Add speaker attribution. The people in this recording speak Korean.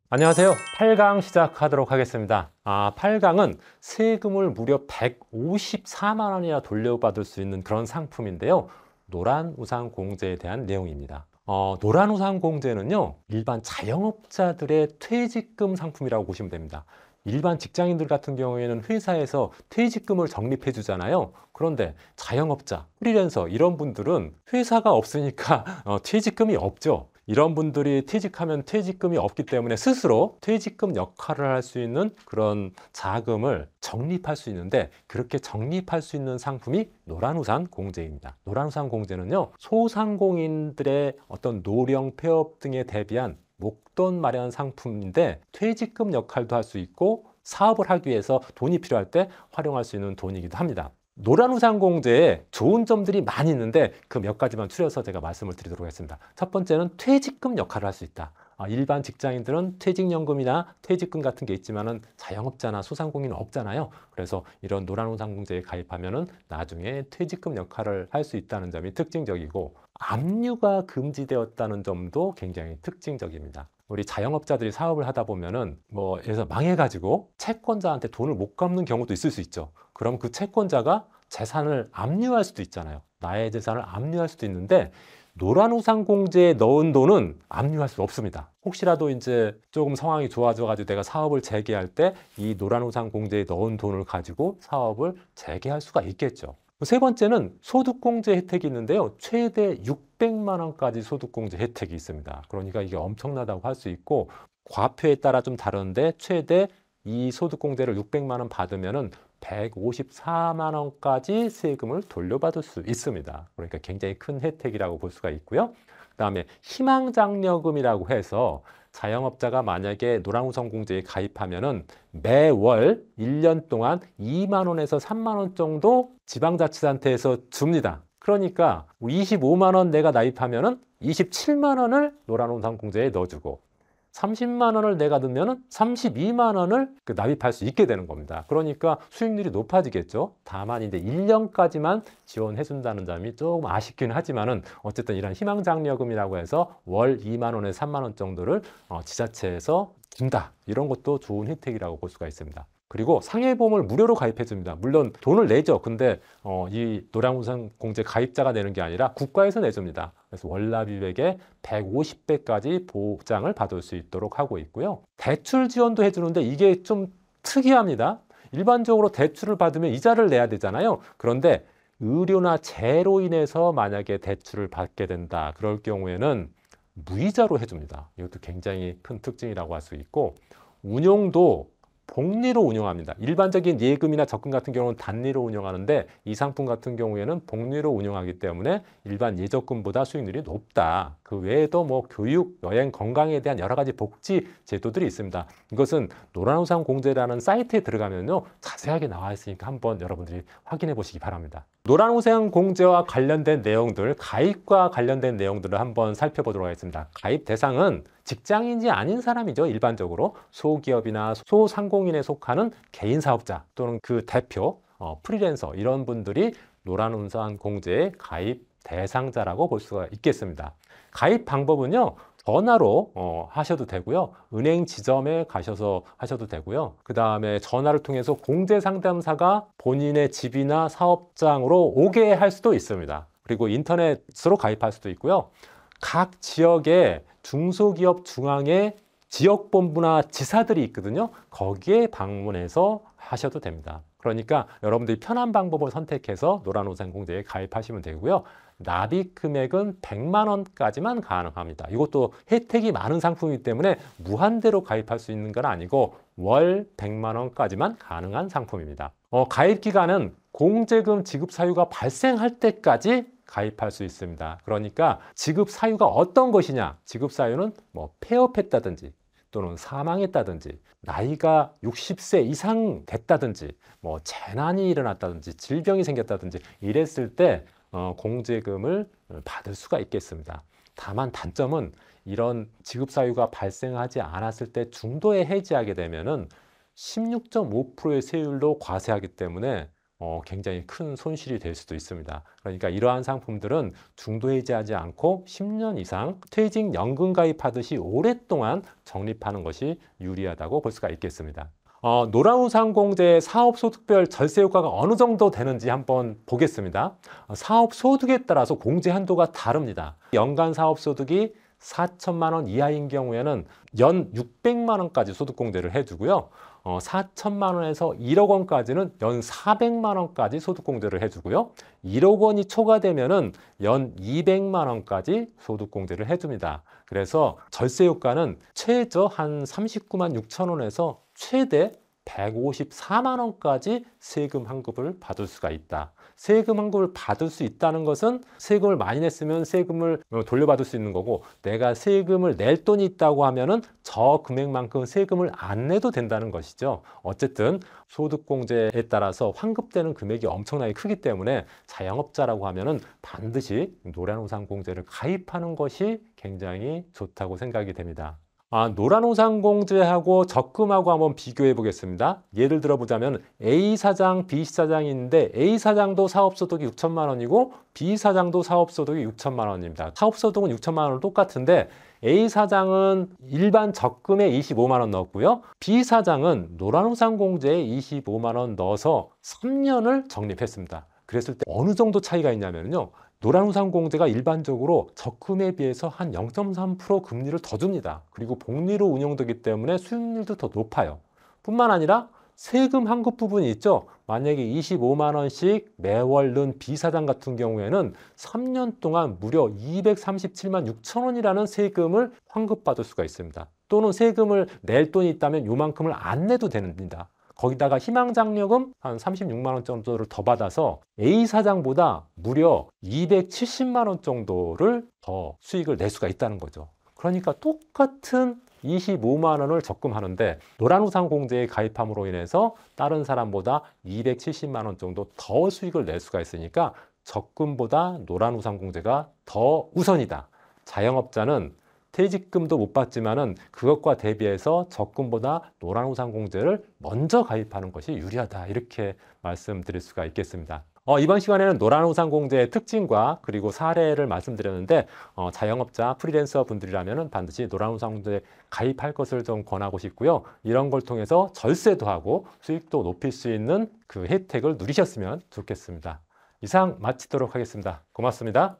Speaker 1: 안녕하세요. 8강 시작하도록 하겠습니다. 8강은 세금을 무려 154만 원이나 돌려받을 수 있는 그런 상품인데요. 노란우산공제에 대한 내용입니다. 노란우산공제는요, 일반 자영업자들의 퇴직금 상품이라고 보시면 됩니다. 일반 직장인들 같은 경우에는 회사에서 퇴직금을 적립해 주잖아요. 그런데 자영업자, 프리랜서 이런 분들은 회사가 없으니까 퇴직금이 없죠. 이런 분들이 퇴직하면 퇴직금이 없기 때문에 스스로 퇴직금 역할을 할 수 있는 그런 자금을 적립할 수 있는데, 그렇게 적립할 수 있는 상품이 노란우산 공제입니다. 노란우산 공제는요, 소상공인들의 어떤 노령 폐업 등에 대비한 목돈 마련 상품인데, 퇴직금 역할도 할 수 있고 사업을 하기 위해서 돈이 필요할 때 활용할 수 있는 돈이기도 합니다. 노란우산공제에 좋은 점들이 많이 있는데 그 몇 가지만 추려서 제가 말씀을 드리도록 하겠습니다. 첫 번째는 퇴직금 역할을 할 수 있다. 일반 직장인들은 퇴직연금이나 퇴직금 같은 게 있지만은 자영업자나 소상공인은 없잖아요. 그래서 이런 노란우산공제에 가입하면은 나중에 퇴직금 역할을 할 수 있다는 점이 특징적이고, 압류가 금지되었다는 점도 굉장히 특징적입니다. 우리 자영업자들이 사업을 하다 보면은 예를 들어서 망해가지고 채권자한테 돈을 못 갚는 경우도 있을 수 있죠. 그럼 그 채권자가 재산을 압류할 수도 있잖아요. 나의 재산을 압류할 수도 있는데, 노란우산공제에 넣은 돈은 압류할 수 없습니다. 혹시라도 이제 조금 상황이 좋아져가지고 내가 사업을 재개할 때 이 노란우산공제에 넣은 돈을 가지고 사업을 재개할 수가 있겠죠. 세 번째는 소득공제 혜택이 있는데요. 최대 600만 원까지 소득공제 혜택이 있습니다. 그러니까 이게 엄청나다고 할 수 있고, 과표에 따라 좀 다른데 최대 이 소득공제를 600만 원 받으면은 154만 원까지 세금을 돌려받을 수 있습니다. 그러니까 굉장히 큰 혜택이라고 볼 수가 있고요. 그다음에 희망장려금이라고 해서 자영업자가 만약에 노란우산공제에 가입하면은 매월 1년 동안 2만 원에서 3만 원 정도 지방자치단체에서 줍니다. 그러니까 25만 원 내가 납입하면은 27만 원을 노란우산공제에 넣어주고, 30만 원을 내가 넣으면 32만 원을 납입할 수 있게 되는 겁니다. 그러니까 수익률이 높아지겠죠. 다만 이제 1년까지만 지원해 준다는 점이 조금 아쉽긴 하지만은, 어쨌든 이런 희망장려금이라고 해서 월 2만 원에서 3만 원 정도를 지자체에서 준다. 이런 것도 좋은 혜택이라고 볼 수가 있습니다. 그리고 상해보험을 무료로 가입해 줍니다. 물론 돈을 내죠. 근데 이 노란우산공제 가입자가 내는 게 아니라 국가에서 내줍니다. 그래서 월납입액의 150배까지 보장을 받을 수 있도록 하고 있고요. 대출 지원도 해주는데 이게 좀 특이합니다. 일반적으로 대출을 받으면 이자를 내야 되잖아요. 그런데 의료나 재로 인해서 만약에 대출을 받게 된다. 그럴 경우에는 무이자로 해줍니다. 이것도 굉장히 큰 특징이라고 할 수 있고, 운용도 복리로 운영합니다. 일반적인 예금이나 적금 같은 경우는 단리로 운영하는데, 이 상품 같은 경우에는 복리로 운영하기 때문에 일반 예적금보다 수익률이 높다. 그 외에도 교육, 여행, 건강에 대한 여러 가지 복지 제도들이 있습니다. 이것은 노란우산공제라는 사이트에 들어가면요, 자세하게 나와 있으니까 한번 여러분들이 확인해 보시기 바랍니다. 노란우산공제와 관련된 내용들, 가입과 관련된 내용들을 한번 살펴보도록 하겠습니다. 가입 대상은 직장인이 아닌 사람이죠. 일반적으로 소기업이나 소상공인에 속하는 개인 사업자 또는 그 대표, 프리랜서 이런 분들이 노란우산공제의 가입 대상자라고 볼 수가 있겠습니다. 가입 방법은요, 전화로 하셔도 되고요. 은행 지점에 가셔서 하셔도 되고요. 그 다음에 전화를 통해서 공제상담사가 본인의 집이나 사업장으로 오게 할 수도 있습니다. 그리고 인터넷으로 가입할 수도 있고요. 각 지역에 중소기업 중앙에 지역본부나 지사들이 있거든요. 거기에 방문해서 하셔도 됩니다. 그러니까 여러분들이 편한 방법을 선택해서 노란우산공제에 가입하시면 되고요. 납입 금액은 100만 원까지만 가능합니다. 이것도 혜택이 많은 상품이기 때문에 무한대로 가입할 수 있는 건 아니고 월 100만 원까지만 가능한 상품입니다. 가입 기간은 공제금 지급 사유가 발생할 때까지 가입할 수 있습니다. 그러니까 지급 사유가 어떤 것이냐? 지급 사유는 폐업했다든지 또는 사망했다든지 나이가 60세 이상 됐다든지 재난이 일어났다든지 질병이 생겼다든지 이랬을 때 공제금을 받을 수가 있겠습니다. 다만 단점은 이런 지급 사유가 발생하지 않았을 때 중도에 해지하게 되면은 16.5%의 세율로 과세하기 때문에 굉장히 큰 손실이 될 수도 있습니다. 그러니까 이러한 상품들은 중도해지하지 않고 10년 이상 퇴직연금 가입하듯이 오랫동안 적립하는 것이 유리하다고 볼 수가 있겠습니다. 노란우산공제의 사업소득별 절세 효과가 어느 정도 되는지 한번 보겠습니다. 사업소득에 따라서 공제 한도가 다릅니다. 연간 사업소득이 4천만 원 이하인 경우에는 연 600만 원까지 소득공제를 해주고요. 4천만 원에서 1억 원까지는 연 400만 원까지 소득공제를 해주고요. 1억 원이 초과되면은 연 200만 원까지 소득공제를 해줍니다. 그래서 절세 효과는 최저 한 39만 6천 원에서 최대 154만 원까지 세금 환급을 받을 수가 있다. 세금 환급을 받을 수 있다는 것은 세금을 많이 냈으면 세금을 돌려받을 수 있는 거고, 내가 세금을 낼 돈이 있다고 하면은 저 금액만큼 세금을 안 내도 된다는 것이죠. 어쨌든 소득공제에 따라서 환급되는 금액이 엄청나게 크기 때문에 자영업자라고 하면은 반드시 노란우산공제를 가입하는 것이 굉장히 좋다고 생각이 됩니다. 노란우산공제하고 적금하고 한번 비교해 보겠습니다. 예를 들어 보자면 A 사장, B 사장이 있는데 A 사장도 사업소득이 6천만 원이고 B 사장도 사업소득이 6천만 원입니다. 사업소득은 6천만 원은 똑같은데 A 사장은 일반 적금에 25만 원 넣었고요. B 사장은 노란우산공제에 25만 원 넣어서 3년을 적립했습니다. 그랬을 때 어느 정도 차이가 있냐면요. 노란우산공제가 일반적으로 적금에 비해서 한 0.3% 금리를 더 줍니다. 그리고 복리로 운영되기 때문에 수익률도 더 높아요. 뿐만 아니라 세금 환급 부분이 있죠. 만약에 25만 원씩 매월 넣은 B사장 같은 경우에는 3년 동안 무려 237만 6천 원이라는 세금을 환급받을 수가 있습니다. 또는 세금을 낼 돈이 있다면 요만큼을 안 내도 됩니다. 거기다가 희망장려금 한 36만 원 정도를 더 받아서 A사장보다 무려 270만 원 정도를 더 수익을 낼 수가 있다는 거죠. 그러니까 똑같은 25만 원을 적금하는데 노란우산공제에 가입함으로 인해서 다른 사람보다 270만 원 정도 더 수익을 낼 수가 있으니까 적금보다 노란우산공제가 더 우선이다. 자영업자는 퇴직금도 못 받지만은 그것과 대비해서 적금보다 노란우산공제를 먼저 가입하는 것이 유리하다. 이렇게 말씀드릴 수가 있겠습니다. 이번 시간에는 노란우산공제의 특징과 그리고 사례를 말씀드렸는데 자영업자, 프리랜서 분들이라면 반드시 노란우산공제에 가입할 것을 좀 권하고 싶고요. 이런 걸 통해서 절세도 하고 수익도 높일 수 있는 그 혜택을 누리셨으면 좋겠습니다. 이상 마치도록 하겠습니다. 고맙습니다.